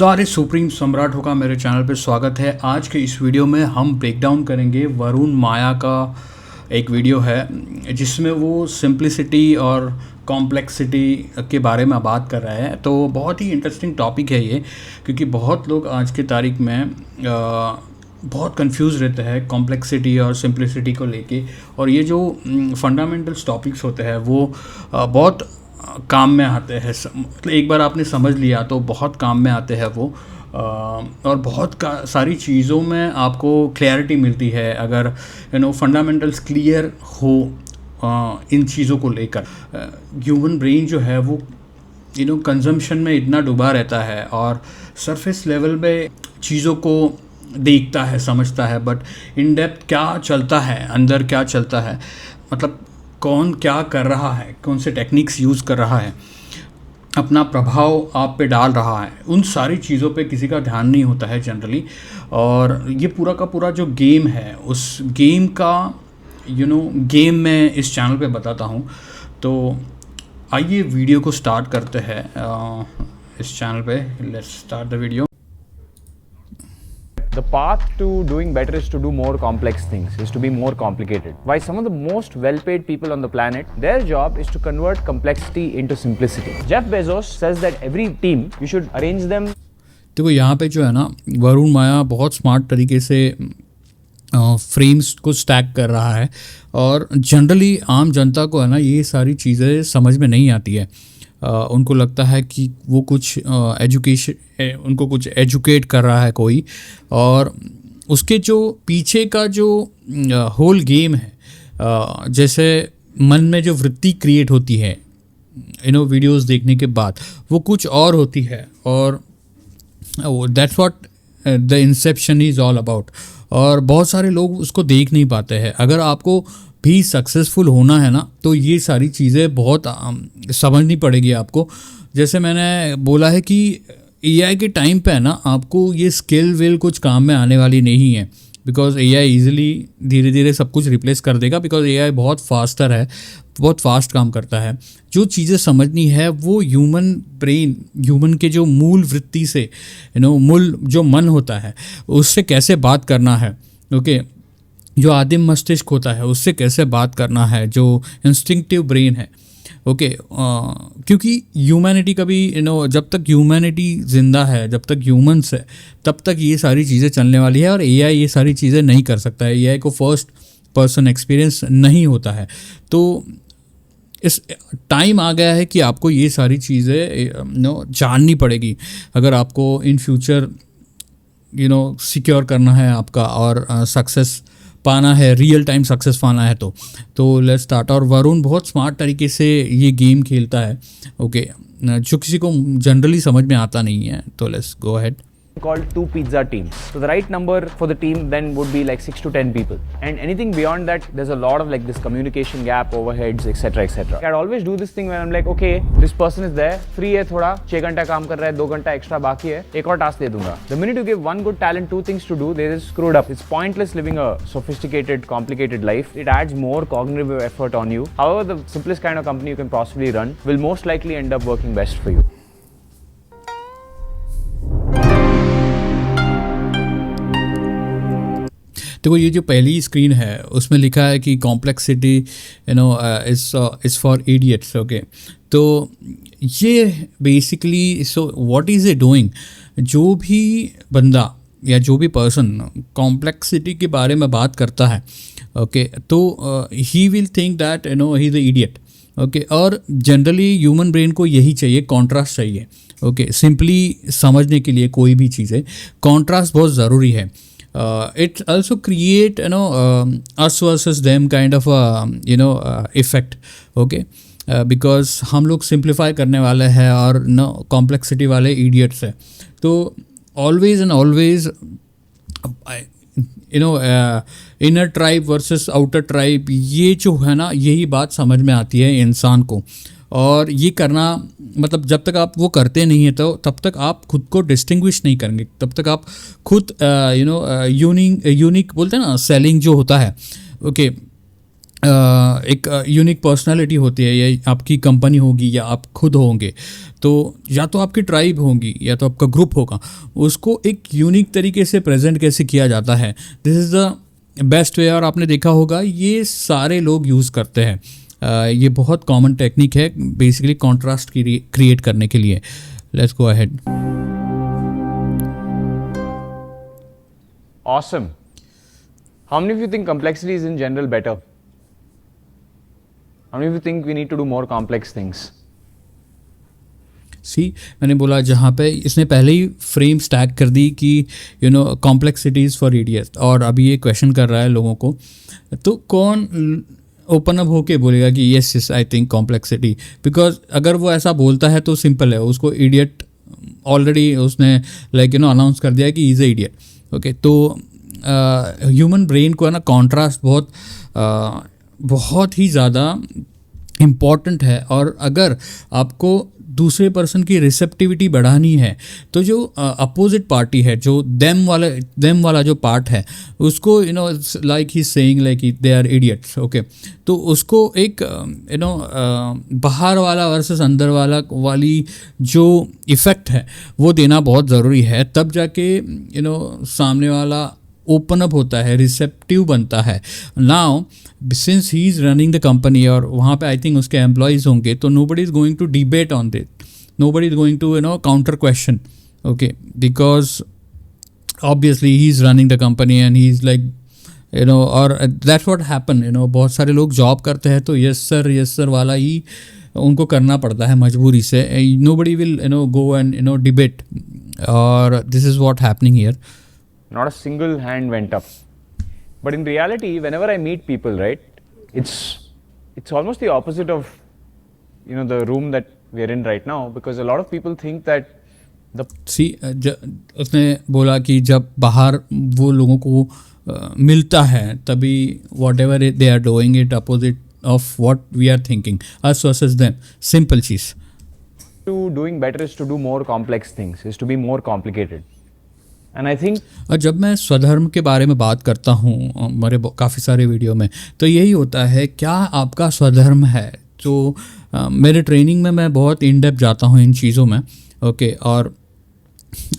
सारे सुप्रीम सम्राटों का मेरे चैनल पे स्वागत है। आज के इस वीडियो में हम ब्रेक डाउन करेंगे वरुण माया का एक वीडियो है जिसमें वो सिंप्लिसिटी और कॉम्प्लेक्सिटी के बारे में बात कर रहा है। तो बहुत ही इंटरेस्टिंग टॉपिक है ये, क्योंकि बहुत लोग आज की तारीख में बहुत कंफ्यूज रहते हैं कॉम्प्लेक्सिटी और सिंप्लिसिटी को लेके। और ये जो फंडामेंटल्स टॉपिक्स होते हैं वो बहुत काम में आते हैं। मतलब एक बार आपने समझ लिया तो बहुत काम में आते हैं वो। और बहुत सारी चीज़ों में आपको क्लैरिटी मिलती है अगर फंडामेंटल्स क्लियर हो इन चीज़ों को लेकर। ह्यूमन ब्रेन जो है वो कंजम्पशन में इतना डूबा रहता है और सरफेस लेवल पे चीज़ों को देखता है, समझता है, बट इन डेप्थ क्या चलता है, अंदर क्या चलता है, मतलब कौन क्या कर रहा है, कौन से टेक्निक्स यूज़ कर रहा है, अपना प्रभाव आप पे डाल रहा है, उन सारी चीज़ों पे किसी का ध्यान नहीं होता है जनरली। और ये पूरा का पूरा जो गेम है उस गेम का गेम मैं इस चैनल पे बताता हूँ। तो आइए वीडियो को स्टार्ट करते हैं इस चैनल पे। Let's start the video. The path to doing better is to do more complex things, is to be more complicated. Why some of the most well-paid people on the planet, their job is to convert complexity into simplicity. Jeff Bezos says that every team, you should arrange them. देखो यहाँ पे जो है ना, वरुण माया बहुत smart तरीके से frames को स्टैक कर रहा है। और जनरली आम जनता को है ना ये सारी चीज़ें समझ में नहीं आती है। उनको लगता है कि वो कुछ उनको कुछ एजुकेट कर रहा है कोई, और उसके जो पीछे का जो होल गेम है, जैसे मन में जो वृत्ति क्रिएट होती है वीडियोस देखने के बाद, वो कुछ और होती है। और that's what the Inception is all about. और बहुत सारे लोग उसको देख नहीं पाते हैं। अगर आपको भी सक्सेसफुल होना है ना, तो ये सारी चीज़ें बहुत समझनी पड़ेगी आपको। जैसे मैंने बोला है कि एआई के टाइम पे है ना, आपको ये स्किल विल कुछ काम में आने वाली नहीं है, बिकॉज एआई ईजिली धीरे धीरे सब कुछ रिप्लेस कर देगा। बिकॉज एआई बहुत फास्टर है, बहुत फास्ट काम करता है। जो चीज़ें समझनी है वो ह्यूमन ब्रेन, ह्यूमन के जो मूल वृत्ति से मूल जो मन होता है उससे कैसे बात करना है। ओके, जो आदिम मस्तिष्क होता है उससे कैसे बात करना है, जो इंस्टिंक्टिव ब्रेन है। ओके, क्योंकि ह्यूमैनिटी कभी जब तक ह्यूमैनिटी जिंदा है, जब तक ह्यूमंस है, तब तक ये सारी चीज़ें चलने वाली है। और एआई ये सारी चीज़ें नहीं कर सकता है। एआई को फर्स्ट पर्सन एक्सपीरियंस नहीं होता है। तो इस टाइम आ गया है कि आपको ये सारी चीज़ें जाननी पड़ेगी अगर आपको इन फ्यूचर सिक्योर करना है आपका और सक्सेस पाना है, रियल टाइम सक्सेस पाना है। तो लेट्स स्टार्ट। और वरुण बहुत स्मार्ट तरीके से ये गेम खेलता है, ओके, जो किसी को जनरली समझ में आता नहीं है। तो let's go ahead. Called two pizza teams. So the right number for the team then would be like 6 to 10 people. And anything beyond that, there's a lot of like this communication gap, overheads, etc. etc. I'd always do this thing where I'm like, okay, this person is there, free है थोड़ा, 6 घंटा काम कर रहा है, 2 घंटा extra बाकी है, एक और टास्क दे दूंगा. The minute you give one good talent 2 things to do, they just screwed up. It's pointless living a sophisticated, complicated life. It adds more cognitive effort on you. However, the simplest kind of company you can possibly run will most likely end up working best for you. देखो ये जो पहली screen है उसमें लिखा है कि complexity is for idiots. Okay, तो ये basically so what is it doing. जो भी बंदा या जो भी पर्सन कॉम्प्लेक्सिटी के बारे में बात करता है, ओके, तो he will think that he is a idiot. Okay, और जनरली ह्यूमन ब्रेन को यही चाहिए, कॉन्ट्रास्ट चाहिए। ओके, सिंपली समझने के लिए कोई भी चीज़ें कॉन्ट्रास्ट बहुत ज़रूरी है। It also create us versus them kind of effect. Okay, because हम लोग सिंप्लीफाई करने वाले हैं और कॉम्प्लेक्सिटी वाले इडियट्स हैं। तो always and always inner tribe versus outer tribe, ये जो है ना, यही बात समझ में आती है इंसान को। और ये करना मतलब जब तक आप वो करते नहीं हैं तो तब तक आप खुद को डिस्टिंग्विश नहीं करेंगे, तब तक आप खुद यूनिक बोलते हैं ना, सेलिंग जो होता है, ओके, एक यूनिक पर्सनालिटी होती है, या आपकी कंपनी होगी या आप खुद होंगे, तो या तो आपकी ट्राइब होगी या तो आपका ग्रुप होगा, उसको एक यूनिक तरीके से प्रेजेंट कैसे किया जाता है, this is the best way. और आपने देखा होगा ये सारे लोग यूज़ करते हैं, ये बहुत कॉमन टेक्निक है बेसिकली कॉन्ट्रास्ट क्रिएट करने के लिए। Let's go ahead. Awesome. How many of you think complexity is in general better? How many of you think we need to do more complex things? सी, मैंने बोला जहाँ पे इसने पहले ही फ्रेम स्टैक कर दी कि कॉम्प्लेक्सिटीज़ फॉर इडियट्स, और अभी ये क्वेश्चन कर रहा है लोगों को, तो कौन ओपन अप होके बोलेगा कि yes I think complexity, because अगर वो ऐसा बोलता है तो सिंपल है, उसको इडियट ऑलरेडी उसने अनाउंस कर दिया कि इज़ ए इडियट। ओके, तो ह्यूमन ब्रेन को है ना कॉन्ट्रास्ट बहुत ही ज़्यादा इम्पॉर्टेंट है, और अगर आपको दूसरे पर्सन की रिसेप्टिविटी बढ़ानी है तो जो अपोजिट पार्टी है, जो देम वाला जो पार्ट है, उसको like he saying like they are idiots. Okay, तो उसको एक बाहर वाला वर्सेस अंदर वाली जो इफ़ेक्ट है वो देना बहुत ज़रूरी है, तब जाके सामने वाला ओपन अप होता है, रिसेप्टिव बनता है। Now since he is running the company और वहाँ पे आई थिंक उसके एम्प्लॉयज़ होंगे, तो nobody is going to debate on this, nobody is going to counter question. Okay, because obviously he is running the company and he is like और that's what happen. बहुत सारे लोग job करते हैं तो यस सर वाला ही उनको करना पड़ता है मजबूरी से। Nobody will go and debate, और this is what happening here. Not a single hand went up. But in reality, whenever I meet people, right, it's almost the opposite of the room that we are in right now, because a lot of people think that उसने बोला कि जब बाहर वो लोगों को मिलता है तभी whatever they are doing it opposite of what we are thinking, us versus them, simple cheese. to doing better is to do more complex things, is to be more complicated. And I think और जब मैं स्वधर्म के बारे में बात करता हूँ मेरे काफ़ी सारे वीडियो में, तो यही होता है, क्या आपका स्वधर्म है। तो मेरे ट्रेनिंग में मैं बहुत इन डेप्थ जाता हूँ इन चीज़ों में। ओके, और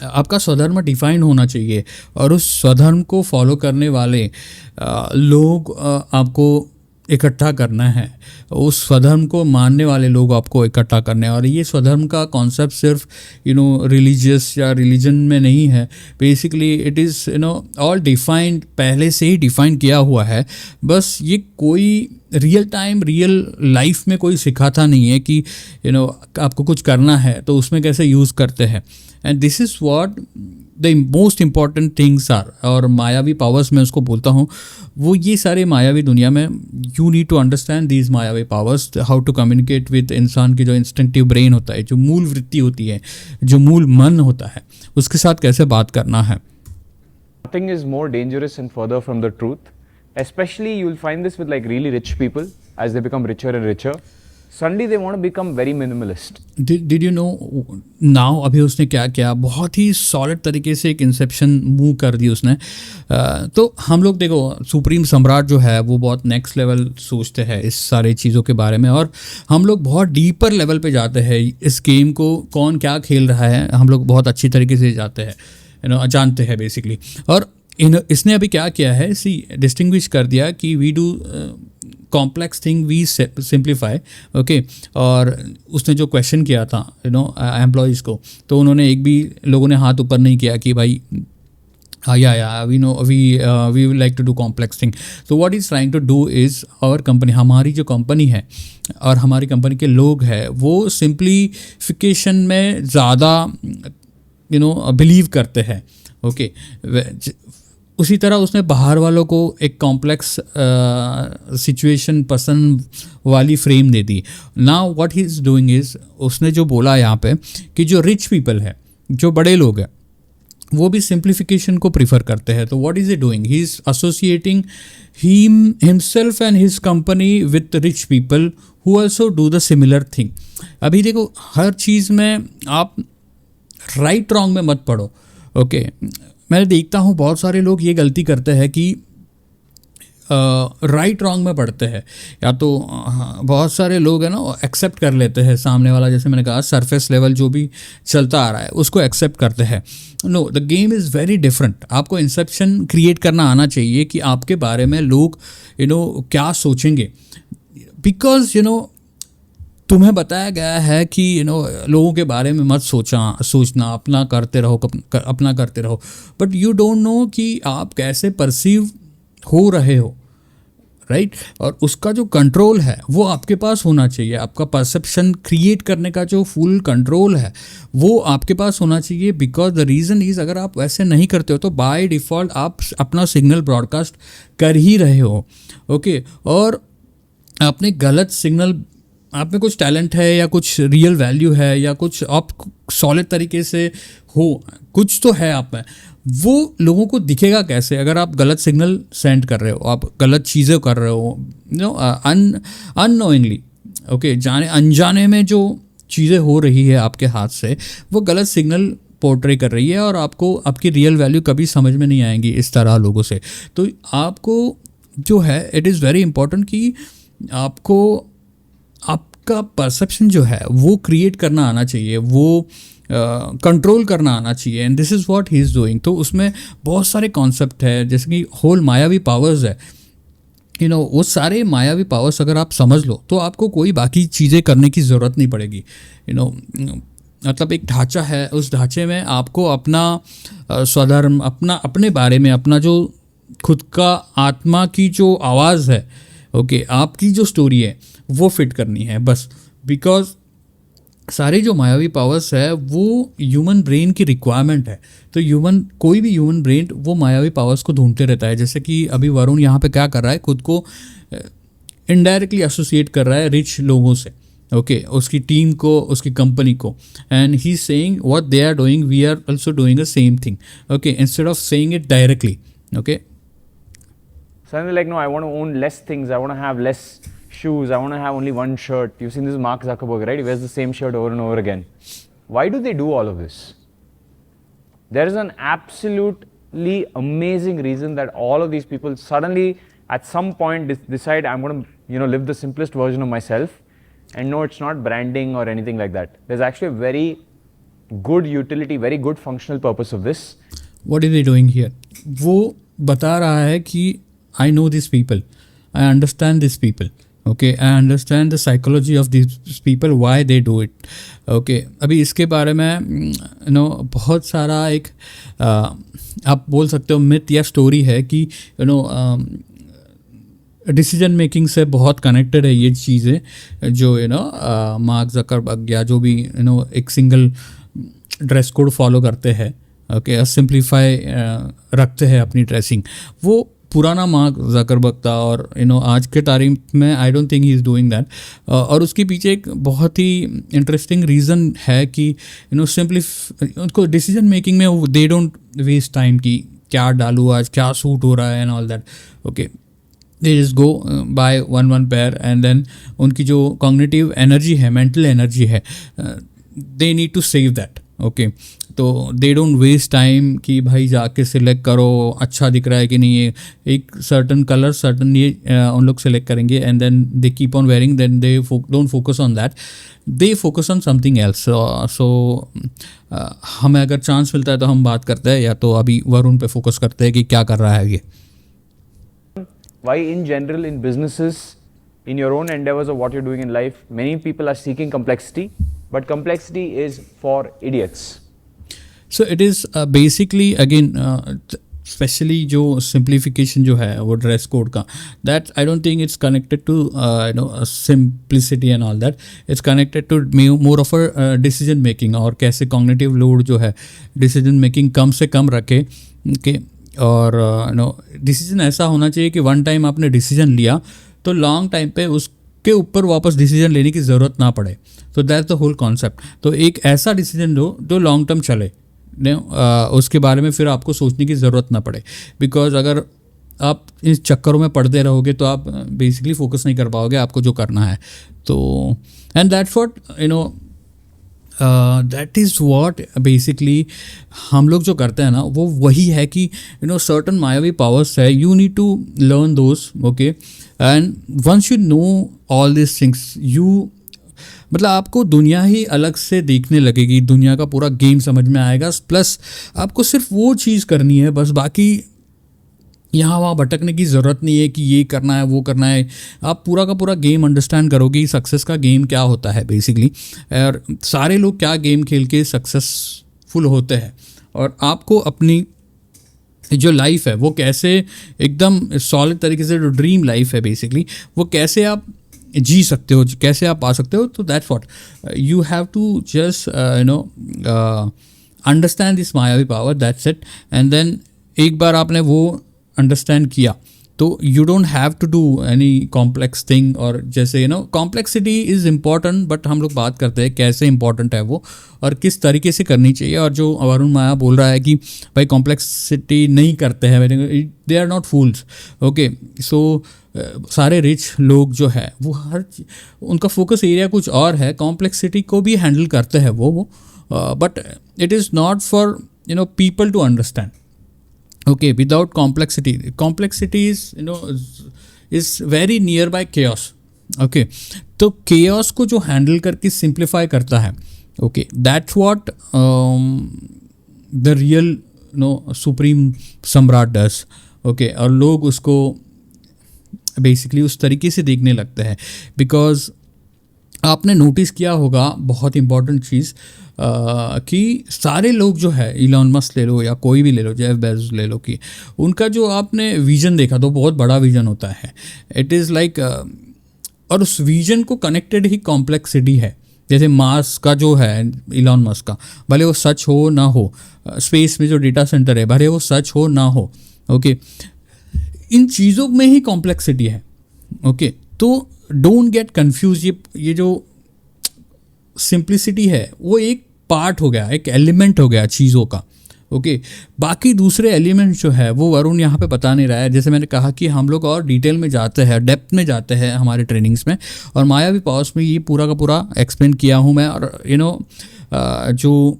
आपका स्वधर्म डिफाइंड होना चाहिए, और उस स्वधर्म को फॉलो करने वाले लोग आपको इकट्ठा करना है, उस स्वधर्म को मानने वाले लोग आपको इकट्ठा करने हैं। और ये स्वधर्म का कॉन्सेप्ट सिर्फ रिलीजियस या रिलीजन में नहीं है, basically it is all defined, पहले से ही डिफाइन किया हुआ है। बस ये कोई रियल लाइफ में कोई सिखाता नहीं है कि आपको कुछ करना है तो उसमें कैसे यूज़ करते हैं। And this is what the most important things are. और मायावी पावर्स मैं उसको बोलता हूँ, वो ये सारे मायावी दुनिया में you need to understand these मायावी powers, how to communicate with इंसान की जो इंस्टिंक्टिव ब्रेन होता है, जो मूल वृत्ति होती है, जो मूल मन होता है, उसके साथ कैसे बात करना है। nothing is more dangerous and further from the truth. Especially you'll find this with like really rich people. As they become richer and richer, suddenly they want to become very minimalist. Did you know now अभी उसने क्या किया, बहुत ही solid तरीके से एक Inception move कर दी उसने। तो हम लोग देखो, सुप्रीम सम्राट जो है वो बहुत नेक्स्ट लेवल सोचते हैं इस सारे चीज़ों के बारे में, और हम लोग बहुत डीपर लेवल पे जाते हैं। इस गेम को कौन क्या खेल रहा है हम लोग बहुत अच्छी तरीके से जाते हैं, जानते हैं बेसिकली। और इसने अभी क्या किया है, डिस्टिंग्विश कर दिया कि we do complex thing we simplify. Okay, और उसने जो क्वेश्चन किया था एम्प्लॉयज़ को, तो उन्होंने एक भी लोगों ने हाथ ऊपर नहीं किया कि भाई या we will like to do complex thing. तो what is trying to do is our company, हमारी जो कंपनी है और हमारी कंपनी के लोग हैं वो सिंप्लीफिकेशन में ज़्यादा बिलीव करते हैं। ओके, उसी तरह उसने बाहर वालों को एक कॉम्प्लेक्स सिचुएशन पसंद वाली frame they the. Now what he is doing is, उसने जो बोला यहाँ पे कि जो रिच पीपल है, जो बड़े लोग हैं, वो भी सिंप्लीफिकेशन को प्रीफर करते हैं। तो what is he doing, he is associating himself and his company with rich people who also do the similar thing. अभी देखो, हर चीज़ में आप राइट रॉन्ग में मत पड़ो। ओके, मैं देखता हूँ बहुत सारे लोग ये गलती करते हैं कि राइट रॉन्ग में पढ़ते हैं, या तो बहुत सारे लोग हैं ना एक्सेप्ट कर लेते हैं सामने वाला, जैसे मैंने कहा सरफेस लेवल जो भी चलता आ रहा है उसको एक्सेप्ट करते हैं. No, the game is very different. आपको इंसेप्शन क्रिएट करना आना चाहिए कि आपके बारे में लोग क्या सोचेंगे, बिकॉज तुम्हें बताया गया है कि लोगों के बारे में मत सोचना, अपना करते रहो, बट यू डोंट नो कि आप कैसे परसीव हो रहे हो, राइट? और उसका जो कंट्रोल है वो आपके पास होना चाहिए. आपका परसेप्शन क्रिएट करने का जो फुल कंट्रोल है वो आपके पास होना चाहिए, बिकॉज द रीज़न इज़ अगर आप वैसे नहीं करते हो तो बाय डिफ़ॉल्ट आप अपना सिग्नल ब्रॉडकास्ट कर ही रहे हो. ओके, और आपने गलत सिग्नल, आप में कुछ टैलेंट है या कुछ रियल वैल्यू है या कुछ आप सॉलिड तरीके से हो, कुछ तो है आप में, वो लोगों को दिखेगा कैसे अगर आप गलत सिग्नल सेंड कर रहे हो, आप गलत चीज़ें कर रहे हो अननोइंगली. ओके, जाने अनजाने में जो चीज़ें हो रही है आपके हाथ से वो गलत सिग्नल पोर्ट्रे कर रही है और आपको आपकी रियल वैल्यू कभी समझ में नहीं आएंगी इस तरह लोगों से. तो आपको जो है इट इज़ वेरी इंपॉर्टेंट कि आपको आपका परसेप्शन जो है वो क्रिएट करना आना चाहिए, वो कंट्रोल करना आना चाहिए. And this is what he is doing. तो उसमें बहुत सारे कॉन्सेप्ट है, जैसे कि होल मायावी पावर्स है. वो सारे मायावी पावर्स अगर आप समझ लो तो आपको कोई बाकी चीज़ें करने की ज़रूरत नहीं पड़ेगी. मतलब एक ढांचा है, उस ढांचे में आपको अपना स्वधर्म, अपने बारे में, अपना जो खुद का आत्मा की जो आवाज़ है, ओके, आपकी जो स्टोरी है वो फिट करनी है बस. बिकॉज सारे जो मायावी पावर्स है वो ह्यूमन ब्रेन की रिक्वायरमेंट है. तो कोई भी ह्यूमन ब्रेन वो मायावी पावर्स को ढूंढते रहता है. जैसे कि अभी वरुण यहाँ पे क्या कर रहा है, खुद को इनडायरेक्टली एसोसिएट कर रहा है रिच लोगों से, ओके, उसकी टीम को, उसकी कंपनी को, and he saying what they are doing we are also doing the same thing, okay, instead of saying it directly. Okay, suddenly like, no, I want to own less things, I want to have less shoes, I want to have only one shirt. You've seen this Mark Zuckerberg, right? He wears the same shirt over and over again. Why do they do all of this? There is an absolutely amazing reason that all of these people suddenly at some point decide I'm going to live the simplest version of myself. And no, it's not branding or anything like that. There's actually a very good utility, very good functional purpose of this. What is he doing here? वो बता रहा है कि I know these people, I understand these people, okay, I understand the psychology of these people, why they do it, okay. अभी इसके बारे में बहुत सारा एक आप बोल सकते हो मिथ या स्टोरी है कि डिसीजन मेकिंग से बहुत कनेक्टेड है ये चीज़ें जो मार्क ज़करबर्ग या जो भी एक सिंगल ड्रेस कोड फॉलो करते हैं, ओके, सिंप्लीफाई रखते हैं अपनी ड्रेसिंग. वो पुराना मार्क ज़करबर्ग था और आज के तारीख में I don't think he is doing that. और उसके पीछे एक बहुत ही इंटरेस्टिंग रीज़न है कि उनको डिसीजन मेकिंग में दे डोंट वेस्ट टाइम कि क्या डालूँ आज, क्या सूट हो रहा है and all that. Okay, they just go by one pair and then उनकी जो कॉग्निटिव एनर्जी है, मेंटल एनर्जी है, they need to save that. Okay, तो दे डोंट वेस्ट टाइम कि भाई जाके सिलेक्ट करो अच्छा दिख रहा है कि नहीं, ये एक सर्टन कलर सर्टन ये उन लोग सेलेक्ट करेंगे and then they keep on wearing, then they don't focus on that, they focus on something else. So हमें अगर चांस मिलता है तो हम बात करते हैं, या तो अभी वरुण पे फोकस करते हैं कि क्या कर रहा है ये. Why in general in businesses, in your own endeavors of what you're doing in life, many people are seeking complexity, but complexity is for idiots. So it is basically again especially जो simplification जो है वो dress code का, that I don't think it's connected to simplicity and all that. It's connected to more of a decision making, और कैसे cognitive load जो है decision making कम से कम रखे, okay? और डिसीजन ऐसा होना चाहिए कि वन टाइम आपने डिसीजन लिया तो लॉन्ग टाइम पे उसके ऊपर वापस डिसीजन लेने की ज़रूरत ना पड़े. तो दैट्स द होल कॉन्सेप्ट. तो एक ऐसा डिसीजन लो जो लॉन्ग टर्म चले, उसके बारे में फिर आपको सोचने की ज़रूरत ना पड़े. बिकॉज अगर आप इस चक्करों में पड़ते रहोगे तो आप बेसिकली फोकस नहीं कर पाओगे आपको जो करना है. तो and that's what that is what basically हम लोग जो करते हैं ना वो वही है कि सर्टन मायावी पावर्स है, you need to learn those, okay, and once you know all this things you मतलब आपको दुनिया ही अलग से देखने लगेगी, दुनिया का पूरा गेम समझ में आएगा, प्लस आपको सिर्फ वो चीज़ करनी है बस, बाकी यहाँ वहाँ भटकने की ज़रूरत नहीं है कि ये करना है वो करना है। आप पूरा का पूरा गेम अंडरस्टैंड करोगे, सक्सेस का गेम क्या होता है बेसिकली, और सारे लोग क्या गेम खेल के सक्सेसफुल होते हैं, और आपको अपनी जो लाइफ है वो कैसे एकदम सॉलिड तरीके से, जो ड्रीम लाइफ है बेसिकली, वो कैसे आप जी सकते हो, कैसे आप पा सकते हो। तो that's what you have to just understand this मायावी power, that's it. And then एक बार आपने वो अंडरस्टैंड किया तो you don't have to do any complex thing, और जैसे कॉम्प्लेक्सिटी इज़ इम्पॉर्टेंट, बट हम लोग बात करते हैं कैसे इंपॉर्टेंट है वो और किस तरीके से करनी चाहिए। और जो वरुण माया बोल रहा है कि भाई कॉम्प्लेक्सिटी नहीं करते हैं, they are not fools, okay. So सारे रिच लोग जो है वो उनका फोकस एरिया कुछ और है, कॉम्प्लेक्सिटी को भी हैंडल करते हैं वो but it is not for people to understand, okay, without complexity is very nearby chaos, okay। तो chaos को जो हैंडल करके सिंप्लीफाई करता है, okay, that's what the real supreme सम्राट does, okay। और लोग उसको बेसिकली उस तरीके से देखने लगते हैं, बिकॉज आपने नोटिस किया होगा बहुत इंपॉर्टेंट चीज़ कि सारे लोग जो है, इलॉन मस्क ले लो या कोई भी ले लो, जेफ बेजोस ले लो, कि उनका जो आपने विजन देखा तो बहुत बड़ा विजन होता है, इट इज़ लाइक और उस विजन को कनेक्टेड ही कॉम्प्लेक्सिटी है। जैसे मार्स का जो है इलॉन मस्क का, भले वो सच हो ना हो, स्पेस में जो डेटा सेंटर है भले वो सच हो ना हो, ओके, इन चीज़ों में ही कॉम्प्लेक्सिटी है, ओके। तो डोंट गेट कन्फ्यूज, ये जो सिंप्लिसिटी है वो एक पार्ट हो गया, एक एलिमेंट हो गया चीज़ों का, ओके। बाकी दूसरे एलिमेंट जो है वो वरुण यहाँ पे बता नहीं रहा है। जैसे मैंने कहा कि हम लोग और डिटेल में जाते हैं, डेप्थ में जाते हैं हमारे ट्रेनिंग्स में, और मायावी पावर्स में ये पूरा का पूरा एक्सप्लेन किया हूँ मैं, और जो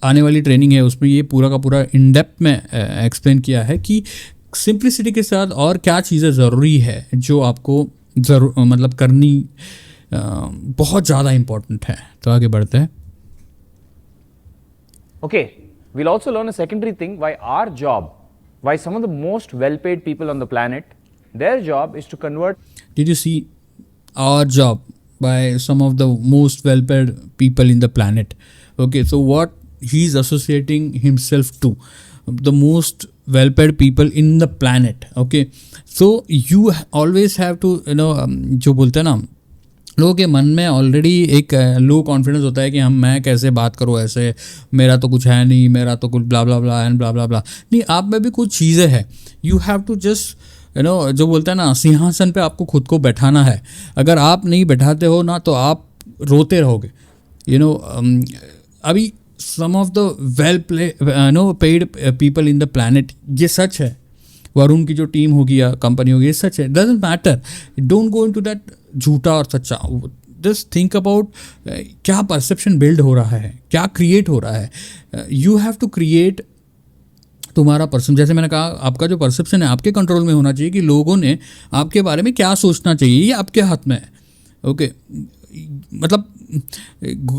आने वाली ट्रेनिंग है उसमें ये पूरा का पूरा इन डेप्थ में एक्सप्लेन किया है कि सिंप्लिसिटी के साथ और क्या चीज़ें ज़रूरी है जो आपको मतलब करनी बहुत ज़्यादा इम्पोर्टेंट है। तो आगे बढ़ते हैं। Okay, we'll also learn a secondary thing, why our job, why some of the most well-paid people on the planet, their job is to convert. Did you see our job by some of the most well-paid people in the planet? Okay, so what he's associating himself to, the most well-paid people in the planet, okay? So you always have to, जो बोलते हैं ना, लोगों के मन में already एक low confidence होता है कि मैं कैसे बात करूँ ऐसे, मेरा तो कुछ है नहीं, मेरा तो कुछ ब्ला blah blah and blah blah ब्ला। नहीं, आप में भी कुछ चीज़ें हैं, यू हैव टू जस्ट जो बोलते हैं ना, सिंहासन पे आपको खुद को बैठाना है। अगर आप नहीं बैठाते हो ना तो आप रोते रहोगे, अभी some of the paid people in the planet, ये सच है। वरुण की जो टीम होगी या कंपनी होगी, ये सच है, doesn't matter, don't go into that झूठा और सच्चा, जस्ट थिंक अबाउट क्या परसेप्शन बिल्ड हो रहा है, क्या क्रिएट हो रहा है। यू हैव टू क्रिएट तुम्हारा परसेप्शन। जैसे मैंने कहा, आपका जो परसेप्शन है आपके कंट्रोल में होना चाहिए कि लोगों ने आपके बारे में क्या सोचना चाहिए, ये आपके हाथ में है, ओके। मतलब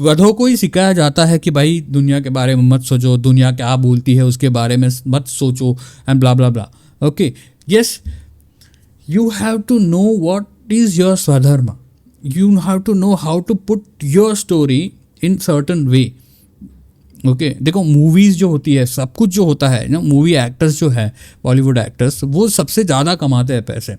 गधों को ही सिखाया जाता है कि भाई दुनिया के बारे में मत सोचो, दुनिया क्या बोलती है उसके बारे में मत सोचो and blah blah blah, okay. Yes, you have to know what is your swadharma, you have to know how to put your story in certain way, okay। देखो मूवीज़ जो होती है, सब कुछ जो होता है ना, मूवी एक्टर्स जो है, बॉलीवुड एक्टर्स, वो सबसे ज़्यादा कमाते हैं पैसे।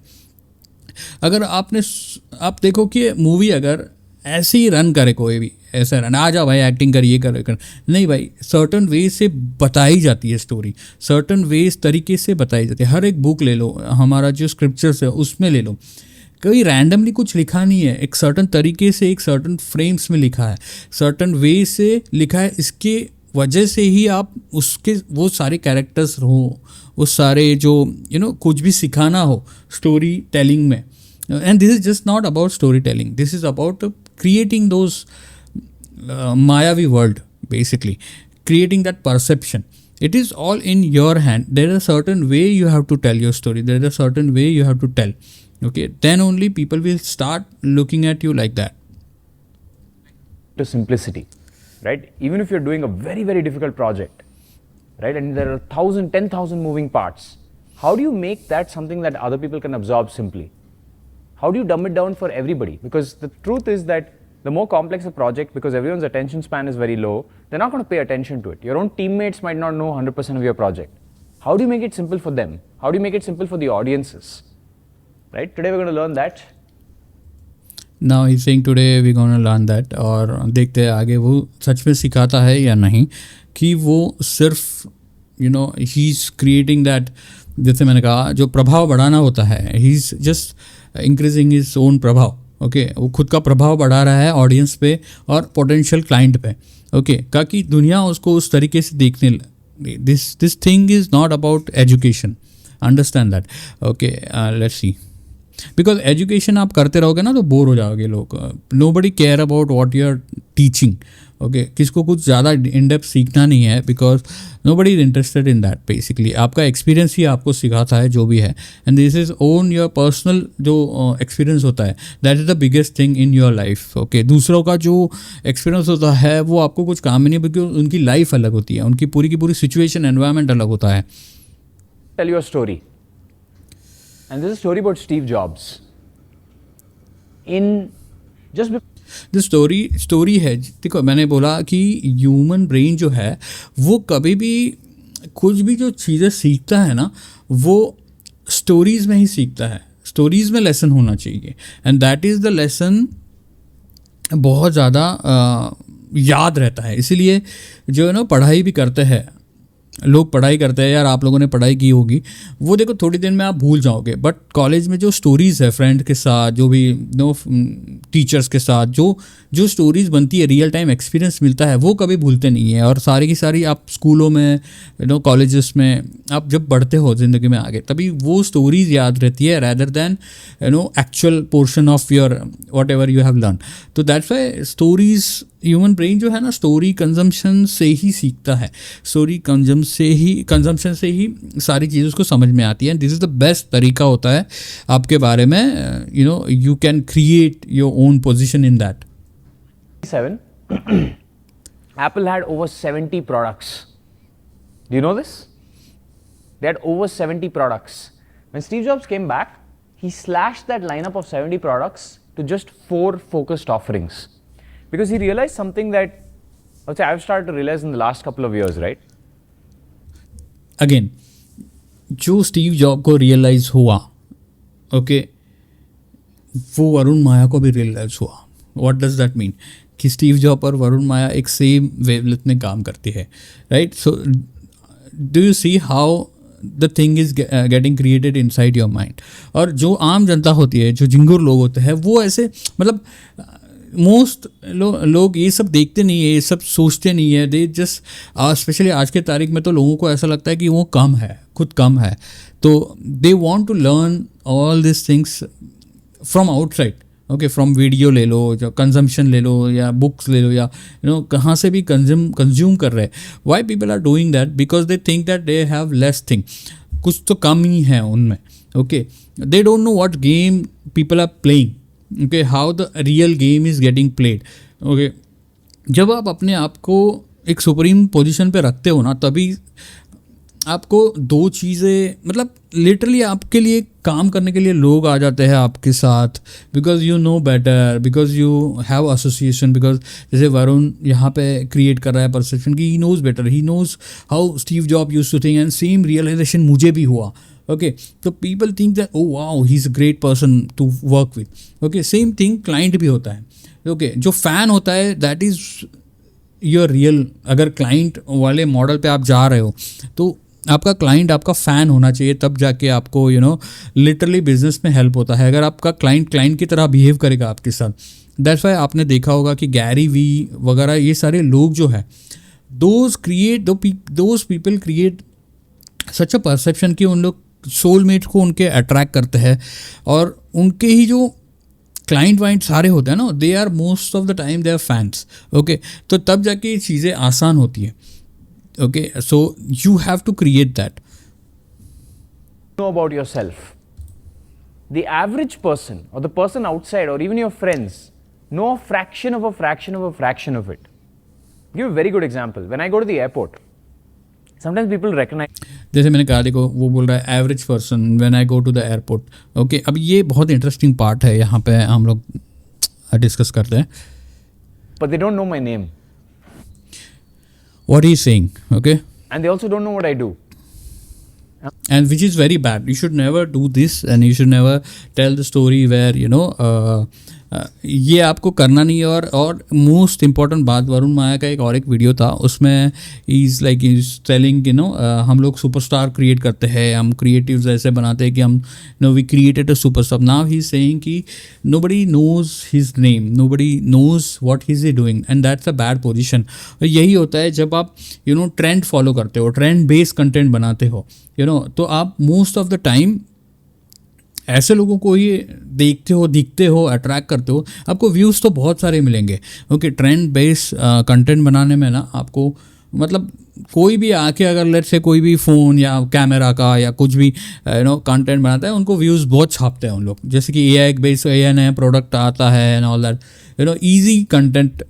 अगर आप देखो कि मूवी अगर ऐसे ही रन करे, कोई भी ऐसा रन, आ जा भाई एक्टिंग कर, ये कर, नहीं भाई, सर्टन वे से बताई जाती है स्टोरी, सर्टन वे तरीके से बताई जाती है। हर एक बुक ले लो, हमारा जो स्क्रिप्चर्स है उसमें ले लो, कोई रैंडमली कुछ लिखा नहीं है, एक सर्टन तरीके से, एक सर्टन फ्रेम्स में लिखा है, सर्टन वे से लिखा है। इसके वजह से ही आप उसके वो सारे कैरेक्टर्स हो, वो सारे जो कुछ भी सिखाना हो स्टोरी टेलिंग में। And this is just not about story telling, this is about creating those mayavi world, basically creating that perception. It is all in your hand. There is a certain way you have to tell your story. There is a certain way you have to tell. Okay, then only people will start looking at you like that. To simplicity, right? Even if you're doing a very, very difficult project, right? And there are 1,000, 10,000 moving parts. How do you make that something that other people can absorb simply? How do you dumb it down for everybody? Because the truth is that the more complex a project, because everyone's attention span is very low, they're not going to pay attention to it. Your own teammates might not know 100% of your project. How do you make it simple for them? How do you make it simple for the audiences? Right? Today we're going to learn that. Now he's saying today we're going to learn that. और देखते हैं आगे वो सच में सिखाता है या नहीं, कि वो सिर्फ he's creating that, जैसे मैंने कहा, जो प्रभाव बढ़ाना होता है, he's just increasing his own प्रभाव. ओके वो खुद का प्रभाव बढ़ा रहा है ऑडियंस पे और पोटेंशियल क्लाइंट पे. ओके ताकि दुनिया उसको उस तरीके से देखने. This thing is not about education, understand that. Okay let's see, because education आप करते रहोगे ना तो बोर हो जाओगे लोग. Nobody care about what you are teaching. Okay किसको कुछ ज़्यादा इन डेप्थ सीखना नहीं है, because nobody is interested in that. Basically आपका एक्सपीरियंस ही आपको सिखाता है जो भी है, and this is own your personal जो एक्सपीरियंस होता है, that is the biggest thing in your life. Okay दूसरों का जो एक्सपीरियंस होता है वो आपको कुछ काम ही नहीं, बिकॉज उनकी लाइफ अलग होती है, उनकी पूरी की पूरी सिचुएशन एनवायरनमेंट अलग होता है. Tell your story. And this is a story about Steve Jobs. जो स्टोरी है, देखो मैंने बोला कि ह्यूमन ब्रेन जो है वो कभी भी कुछ भी जो चीज़ें सीखता है ना वो स्टोरीज़ में ही सीखता है. स्टोरीज़ में लेसन होना चाहिए, and that is the lesson बहुत ज़्यादा याद रहता है. इसीलिए जो है ना पढ़ाई भी करते हैं लोग, पढ़ाई करते हैं यार, आप लोगों ने पढ़ाई की होगी, वो देखो थोड़ी देर में आप भूल जाओगे, बट कॉलेज में जो स्टोरीज़ है फ्रेंड के साथ, जो भी टीचर्स के साथ जो स्टोरीज़ बनती है, रियल टाइम एक्सपीरियंस मिलता है, वो कभी भूलते नहीं है. और सारी की सारी आप स्कूलों में कॉलेजेस में आप जब बढ़ते हो ज़िंदगी में आगे, तभी वो स्टोरीज़ याद रहती है rather than actual portion of your whatever you have learn. तो that's why stories, human brain जो है ना स्टोरी कंजम्पशन से ही सीखता है. स्टोरी कंजम्पशन से ही सारी चीज़ें उसको समझ में आती है. दिस इज़ द बेस्ट तरीका होता है आपके बारे में. You can create your own position in that. Apple had over 70 products. Do you know this? They had over 70 products. When Steve Jobs came back, he slashed that lineup of 70 products to just 4 focused offerings. Because he realized something that I've started to realize in the last couple of years, right? Again, जो Steve job को realise हुआ, okay वो वरुण माया को भी realise हुआ. What does that mean? कि Steve job और वरुण माया एक सेम वेवलेंथ में काम करती है, right? So do you see how the thing is getting created inside your mind. और जो आम जनता होती है, जो जिंगुर लोग होते हैं, वो ऐसे मतलब मोस्ट लोग ये सब देखते नहीं है, ये सब सोचते नहीं है. दे जस्ट, स्पेशली आज के तारीख में तो लोगों को ऐसा लगता है कि वो कम है, खुद कम है, तो they want to learn all this things from outside. Okay from video ले लो, जो कंजम्पशन ले लो, या बुक्स ले लो, या कहाँ से भी कंज्यूम कर रहे हैं. Why people are doing that? Because they think that they have less thing, कुछ तो कम ही है उनमें. Okay they don't know what game people are playing. Okay, how the real game is getting played. Okay, जब आप अपने आप को एक सुप्रीम पोजीशन पे रखते हो ना, तभी आपको दो चीज़ें, मतलब लिटरली आपके लिए काम करने के लिए लोग आ जाते हैं आपके साथ, because you know better, because you have association. Because जैसे वरुण यहाँ पे क्रिएट कर रहा है परसेप्शन की he knows better, he knows how Steve Job used to think, and same realisation मुझे भी हुआ. Okay, so people think that oh wow he's a great person to work with. Okay, same thing client भी होता है. Okay, जो fan होता है that is your real. अगर client वाले मॉडल पे आप जा रहे हो तो आपका क्लाइंट आपका फ़ैन होना चाहिए, तब जाके आपको लिटरली बिजनेस में हेल्प होता है. अगर आपका क्लाइंट की तरह बिहेव करेगा आपके साथ, दैट्स वाई आपने देखा होगा कि गैरी वी वगैरह ये सारे लोग जो है, those people create such a perception कि उन लोग सोलमेट को उनके अट्रैक्ट करते हैं, और उनके ही जो क्लाइंट वाइंट सारे होते हैं ना, they are most of the time they are fans, okay, तो तब जाके ये चीज़ें आसान होती है, okay, so you have to create that. Know about yourself. The average person or the person outside or even your friends know a fraction of a fraction of a fraction of it. Give a very good example. When I go to the airport, sometimes people recognize. जैसे मैंने कहा, देखो वो बोल रहा है average person when I go to the airport, okay. अब ये बहुत इंटरेस्टिंग पार्ट है, यहाँ पे हम लोग डिस्कस करते हैं. But they don't know my name. What he is saying, okay? And they also don't know what I do. And which is very bad. You should never do this and you should never tell the story where you know ये आपको करना नहीं है. और most important बात, वरुण माया का एक video था, उसमें इज़ लाइक इज टेलिंग हम लोग सुपरस्टार क्रिएट करते हैं, हम क्रिएटिव्स ऐसे बनाते हैं कि हम we created a superstar. Now he is saying कि nobody knows his name, nobody knows what he is doing, and that's a bad position. यही होता है जब आप ट्रेंड फॉलो करते हो, ट्रेंड बेस्ड कंटेंट बनाते हो, तो आप मोस्ट ऑफ द टाइम ऐसे लोगों को ही देखते हो, दिखते हो, अट्रैक्ट करते हो. आपको व्यूज़ तो बहुत सारे मिलेंगे, ओके. ट्रेंड बेस्ड कंटेंट बनाने में ना आपको मतलब कोई भी आके अगर लेट्स से कोई भी फ़ोन या कैमरा का या कुछ भी कंटेंट बनाता है, उनको व्यूज़ बहुत छापते हैं उन लोग. जैसे कि AI बेस्ड AI नया प्रोडक्ट आता है and all that, easy content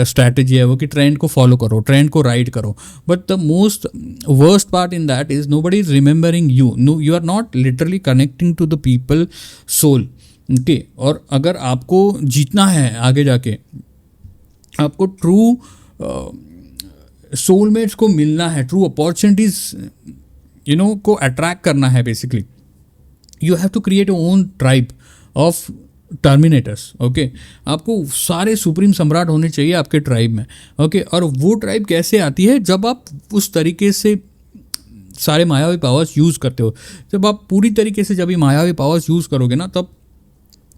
strategy है वो कि ट्रेंड को फॉलो करो, ट्रेंड को राइड करो. But the most worst part in that is nobody is remembering you. You are not literally connecting to the people soul, okay. और अगर आपको जीतना है आगे जाके, आपको ट्रू सोलमेट्स को मिलना है, ट्रू अपॉर्चुनिटीज को अट्रैक्ट करना है, basically you have to create your own tribe of terminators, okay. आपको सारे सुप्रीम सम्राट होने चाहिए आपके ट्राइब में, ओके. और वो ट्राइब कैसे आती है? जब आप उस तरीके से सारे मायावी पावर्स यूज़ करते हो. जब आप पूरी तरीके से जब ये मायावी पावर्स यूज़ करोगे ना, तब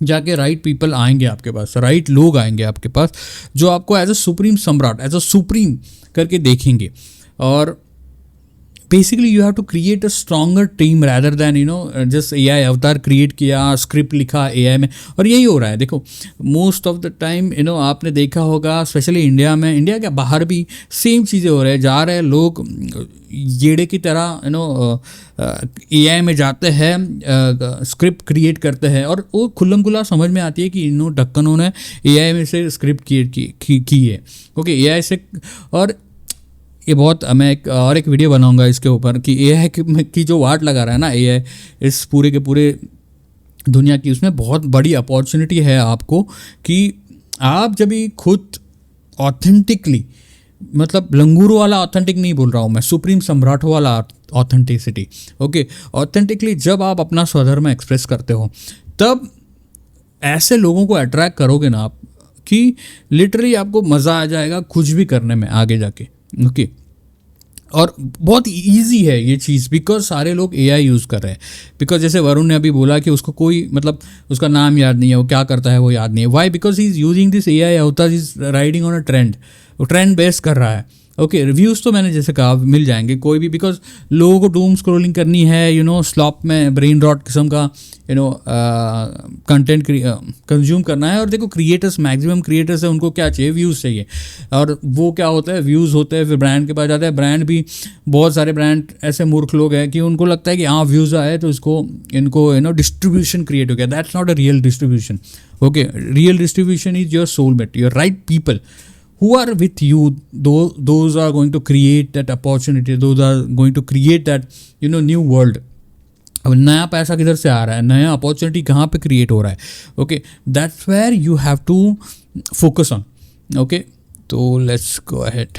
जाके राइट पीपल आएंगे आपके पास, राइट लोग आएंगे आपके पास, जो आपको एज अ सुप्रीम सम्राट, एज अ सुप्रीम करके देखेंगे. और basically you have to create a stronger team rather than just AI अवतार क्रिएट किया, स्क्रिप्ट लिखा AI में. और यही हो रहा है. देखो मोस्ट ऑफ द टाइम आपने देखा होगा, स्पेशली इंडिया में, इंडिया के बाहर भी सेम चीज़ें हो रहे हैं. जा रहे हैं लोग येड़े की तरह AI में जाते हैं, स्क्रिप्ट क्रिएट करते हैं, और वो खुल्लम खुल्ला समझ में आती है कि ढक्कनों ने AI में से स्क्रिप्ट की है, ओके. AI से. और ये बहुत, मैं एक वीडियो बनाऊंगा इसके ऊपर कि AI की जो वाट लगा रहा है ना AI इस पूरे के पूरे दुनिया की, उसमें बहुत बड़ी अपॉर्चुनिटी है आपको कि आप जब भी खुद ऑथेंटिकली, मतलब लंगूरों वाला ऑथेंटिक नहीं बोल रहा हूँ मैं, सुप्रीम सम्राटों वाला ऑथेंटिसिटी, ओके. ऑथेंटिकली जब आप अपना स्वधर्म एक्सप्रेस करते हो, तब ऐसे लोगों को अट्रैक्ट करोगे ना आप कि लिटरली आपको मज़ा आ जाएगा कुछ भी करने में आगे जाके, ओके. और बहुत इजी है ये चीज़, बिकॉज सारे लोग AI यूज़ कर रहे हैं. बिकॉज जैसे वरुण ने अभी बोला कि उसको कोई मतलब उसका नाम याद नहीं है, वो क्या करता है वो याद नहीं है. Why? Because he is using this AI अवतार, is riding on a trend, वो ट्रेंड बेस कर रहा है, ओके. रिव्यूज़ तो मैंने जैसे कहा मिल जाएंगे कोई भी, बिकॉज लोगों को डूम स्क्रोलिंग करनी है, स्लॉप में ब्रेन रॉट किस्म का कंटेंट कंज्यूम करना है. और देखो क्रिएटर्स, मैक्सिमम क्रिएटर्स है, उनको क्या चाहिए? व्यूज़ चाहिए. और वो क्या होता है? व्यूज़ होते हैं, फिर ब्रांड के पास जाता है. ब्रांड भी, बहुत सारे ब्रांड ऐसे मूर्ख लोग हैं कि उनको लगता है कि हाँ व्यूज़ आए तो इनको डिस्ट्रीब्यूशन क्रिएट हो गया. That's not a real distribution, okay. Real distribution is your soulmate, your right people who are with you. Those are going to create that opportunity, those are going to create that new world. अब नया पैसा किधर से आ रहा है, नया opportunity कहाँ पे क्रिएट हो रहा है, okay. That's where you have to focus on, okay. तो let's go ahead.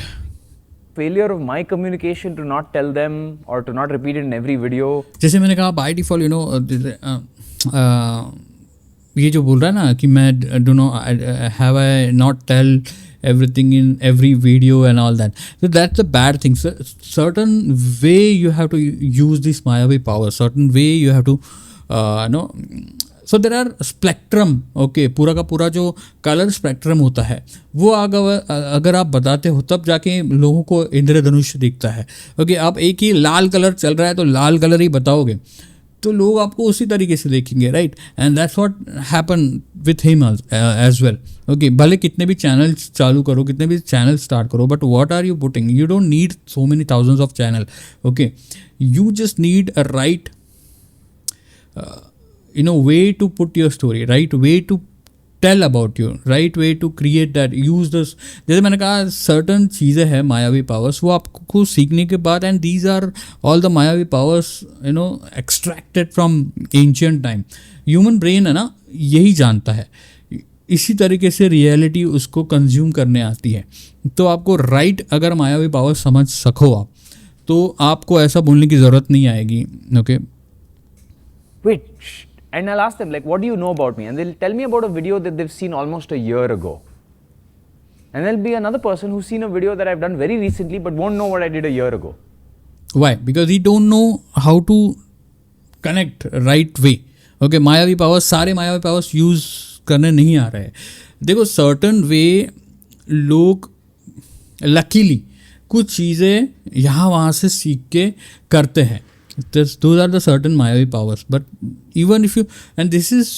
Failure of my communication to not tell them or to not repeat it in every video. जैसे मैंने कहा बाय डिफॉल्ट ये जो बोल रहा है ना कि मैं do know have I not tell everything in every video and all that, so that's a bad thing. Certain way you have to use this mayavi power, certain way you have to so there are spectrum, okay. पूरा का पूरा जो colour spectrum होता है वो अगर आप बताते हो तब जाके लोगों को इंद्रधनुष दिखता है, ओके. आप एक ही लाल कलर चल रहा है तो लाल कलर ही बताओगे, तो लोग आपको उसी तरीके से देखेंगे, right? And that's what happen with him as well. Okay, भले कितने भी चैनल चालू करो, कितने भी चैनल स्टार्ट करो, but what are you putting? You don't need so many thousands of channel. Okay, you just need a right way to put your story, right way to tell about you, right way to create that, use this। जैसे मैंने कहा certain चीज़ें हैं मायावी powers, वो आपको सीखने के बाद, and these are all the मायावी powers extracted from ancient time। Human brain है ना, यही जानता है, इसी तरीके से रियलिटी उसको कंज्यूम करने आती है। तो आपको राइट अगर मायावी पावर समझ सको आप, तो आपको ऐसा बोलने की ज़रूरत नहीं आएगी। Okay, Wait, and I'll ask them like, what do you know about me? And they'll tell me about a video that they've seen almost a year ago. And there'll be another person who's seen a video that I've done very recently but won't know what I did a year ago. Why? Because he don't know how to connect right way। Okay, मायावी powers, सारे मायावी powers use करने नहीं आ रहे हैं। देखो, certain way लोग luckily कुछ चीज़ें यहाँ वहाँ से सीख के करते हैं। Those are the certain मायावी powers. But even if you, and this is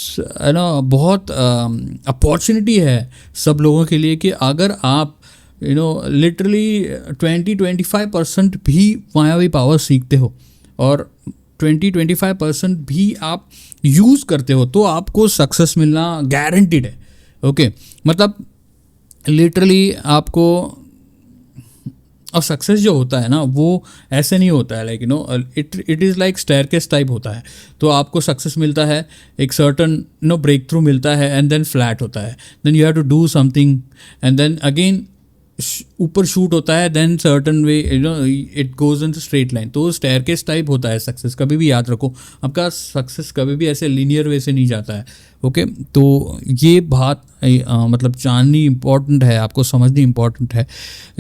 बहुत अपॉर्चुनिटी है सब लोगों के लिए कि अगर आप लिटरली 20-25% भी मायावी पावर सीखते हो और 20-25% भी आप यूज़ करते हो, तो आपको सक्सेस मिलना गारंटीड है। ओके, मतलब लिटरली आपको, और सक्सेस जो होता है ना, वो ऐसे नहीं होता है, like it is like staircase type होता है। तो आपको सक्सेस मिलता है, एक सर्टन ब्रेक थ्रू मिलता है, एंड देन फ्लैट होता है, then you have to do something, and then again ऊपर शूट होता है, then certain way it goes in straight line. तो स्टेयरकेस टाइप होता है सक्सेस। कभी भी याद रखो, आपका सक्सेस कभी भी ऐसे लीनियर वे से नहीं जाता है। ओके, तो ये बात मतलब जाननी इम्पॉर्टेंट है, आपको समझनी इम्पॉर्टेंट है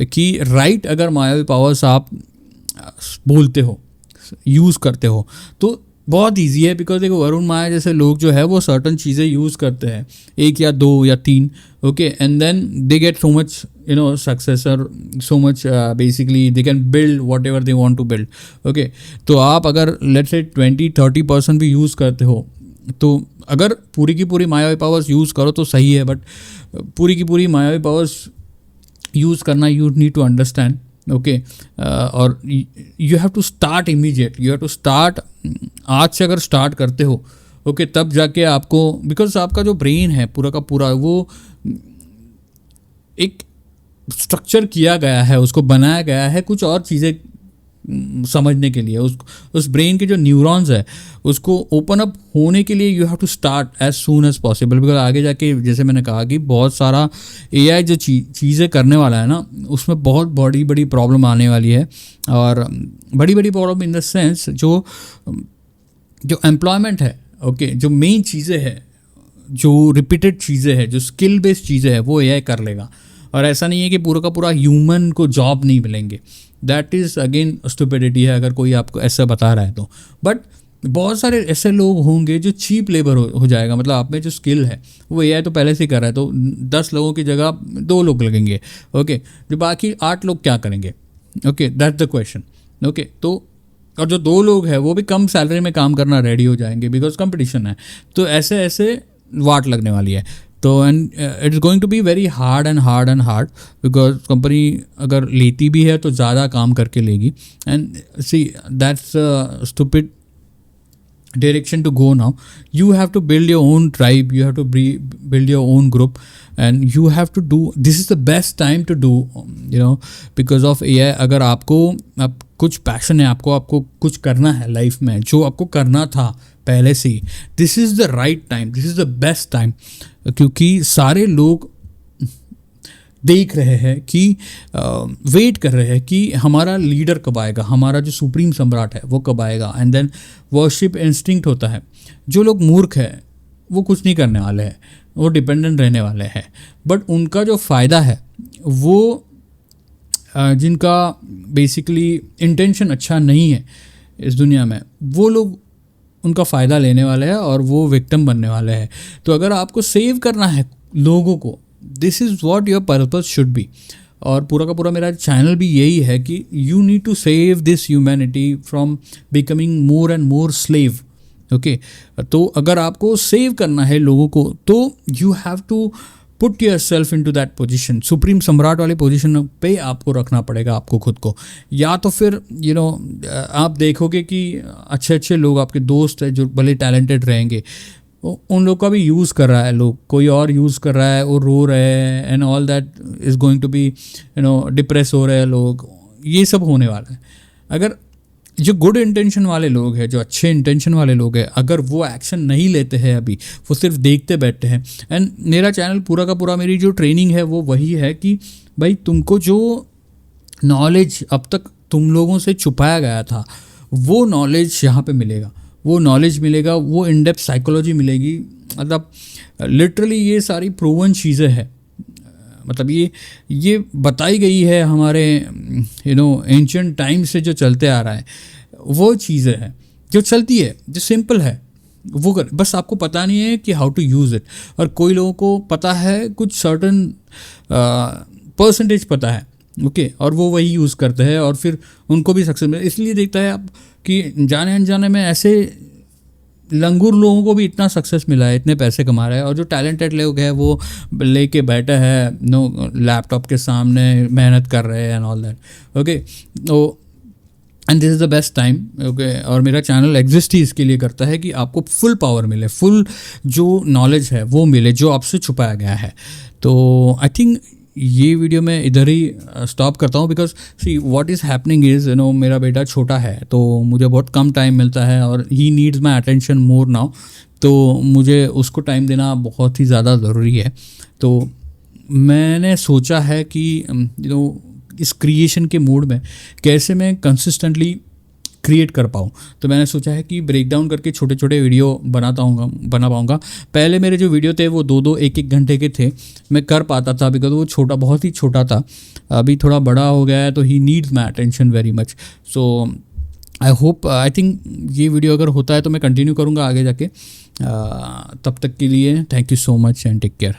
कि राइट अगर मायावी पावर्स आप बोलते हो, यूज़ करते हो, तो बहुत ईजी है। बिकॉज देखो, वरुण माया जैसे लोग जो है वो सर्टन चीज़ें यूज़ करते हैं, 1 या 2 या 3, okay, and then they get so much success और so much basically they can build whatever they want to build. Okay, तो आप अगर लेट्स से 20-30% भी यूज़ करते हो, तो अगर पूरी की पूरी मायावी पावर्स यूज़ करो तो सही है, बट पूरी की पूरी मायावी पावर्स यूज़ करना, you need to understand. Okay, और you have to start immediate, you have to start, आज से अगर स्टार्ट करते हो, ओके, तब जाके आपको, बिकॉज आपका जो ब्रेन है पूरा का पूरा, वो एक स्ट्रक्चर किया गया है, उसको बनाया गया है कुछ और चीज़ें समझने के लिए। उस ब्रेन के जो न्यूरॉन्स है उसको ओपन अप होने के लिए you have to start as soon as possible. Because आगे जाके, जैसे मैंने कहा कि बहुत सारा AI जो चीज़ें करने वाला है ना, उसमें बहुत बड़ी बड़ी प्रॉब्लम आने वाली है। और बड़ी बड़ी प्रॉब्लम इन द सेंस जो एम्प्लॉयमेंट है, ओके, जो मेन चीज़ें हैं, जो रिपीटेड चीज़ें हैं, जो स्किल बेस्ड चीज़ें हैं, वो AI कर लेगा। और ऐसा नहीं है कि पूरा का पूरा ह्यूमन को जॉब नहीं मिलेंगे। दैट इज़ अगेन स्टुपिडिटी है अगर कोई आपको ऐसा बता रहा है तो। बट बहुत सारे ऐसे लोग होंगे जो चीप लेबर हो जाएगा। मतलब आप में जो स्किल है वो AI तो पहले से कर रहा है, तो 10 लोगों की जगह 2 लोग लगेंगे। ओके, जो बाकी 8 लोग क्या करेंगे? Okay, that's the question. Okay, तो और जो 2 लोग हैं वो भी कम सैलरी में काम करना रेडी हो जाएंगे, बिकॉज कंपटीशन है। तो ऐसे ऐसे वाट लगने वाली है। तो and it is going to be very hard and because company अगर लेती भी है तो ज़्यादा काम करके लेगी। And see, that's stupid direction to go now. You have to build your own tribe, you have to build your own group, and you have to do, this is the best time to do, because of AI। अगर आपको कुछ passion है, आपको कुछ करना है life में, जो आपको करना था पहले से ही, this is the right time, this is the best time. क्योंकि सारे लोग देख रहे हैं कि वेट कर रहे हैं कि हमारा लीडर कब आएगा, हमारा जो सुप्रीम सम्राट है वो कब आएगा। एंड देन वर्शिप इंस्टिंक्ट होता है। जो लोग मूर्ख है वो कुछ नहीं करने वाले हैं, वो डिपेंडेंट रहने वाले हैं। बट उनका जो फ़ायदा है वो जिनका बेसिकली इंटेंशन अच्छा नहीं है इस दुनिया में, वो लोग उनका फ़ायदा लेने वाले हैं और वो विक्टिम बनने वाले हैं। तो अगर आपको सेव करना है लोगों को, this is what your purpose should be. और पूरा का पूरा मेरा चैनल भी यही है कि you need to save this humanity from becoming more and more slave. Okay तो अगर आपको सेव करना है लोगों को तो you have to put yourself into that position, supreme सम्राट वाले पोजिशन पे आपको रखना पड़ेगा आपको खुद को। या तो फिर आप देखोगे कि अच्छे अच्छे लोग आपके दोस्त हैं जो भले टैलेंटेड रहेंगे, उन लोग का भी यूज़ कर रहा है, लोग कोई और यूज़ कर रहा है, वो रो रहे हैं and all that is going to be depress हो रहे हैं लोग, ये सब होने वाला है। अगर जो गुड इंटेंशन वाले लोग हैं, जो अच्छे इंटेंशन वाले लोग हैं, अगर वो एक्शन नहीं लेते हैं अभी, वो सिर्फ देखते बैठते हैं। एंड मेरा चैनल पूरा का पूरा, मेरी जो ट्रेनिंग है वो वही है कि भाई तुमको जो नॉलेज अब तक तुम लोगों से छुपाया गया था वो नॉलेज यहाँ पे मिलेगा, वो नॉलेज मिलेगा, वो इन डेप्थ साइकोलॉजी मिलेगी। मतलब लिटरली ये सारी प्रूवन चीज़ें हैं, मतलब ये बताई गई है हमारे एंशिएंट टाइम से जो चलते आ रहा है, वो चीज़ें हैं जो चलती है, जो सिंपल है वो कर, बस आपको पता नहीं है कि हाउ टू यूज़ इट। और कोई लोगों को पता है, कुछ सर्टन परसेंटेज पता है, ओके और वो वही यूज़ करते हैं और फिर उनको भी सक्सेस मिले। इसलिए देखता है आप कि जाने अनजाने में ऐसे लंगूर लोगों को भी इतना सक्सेस मिला है, इतने पैसे कमा रहे हैं, और जो टैलेंटेड लोग हैं वो लेके बैठे हैं लैपटॉप के सामने मेहनत कर रहे हैं एंड ऑल दैट। ओके तो and this is the best time. Okay और मेरा चैनल एग्जिस्ट ही इसके लिए करता है कि आपको फुल पावर मिले, फुल जो नॉलेज है वो मिले जो आपसे छुपाया गया है। तो आई थिंक ये वीडियो मैं इधर ही स्टॉप करता हूँ, because see what is happening is मेरा बेटा छोटा है तो मुझे बहुत कम टाइम मिलता है और he needs my attention more now, तो मुझे उसको टाइम देना बहुत ही ज़्यादा ज़रूरी है। तो मैंने सोचा है कि इस क्रिएशन के मूड में कैसे मैं कंसिस्टेंटली क्रिएट कर पाऊँ, तो मैंने सोचा है कि ब्रेक डाउन करके छोटे छोटे वीडियो बना पाऊँगा। पहले मेरे जो वीडियो थे वो 2-2 1-1 घंटे के थे, मैं कर पाता था बिकॉज वो बहुत ही छोटा था। अभी थोड़ा बड़ा हो गया है तो he needs my attention very much. So I think ये वीडियो अगर होता है तो मैं कंटिन्यू करूँगा आगे जाके। तब तक के लिए thank you so much and take care.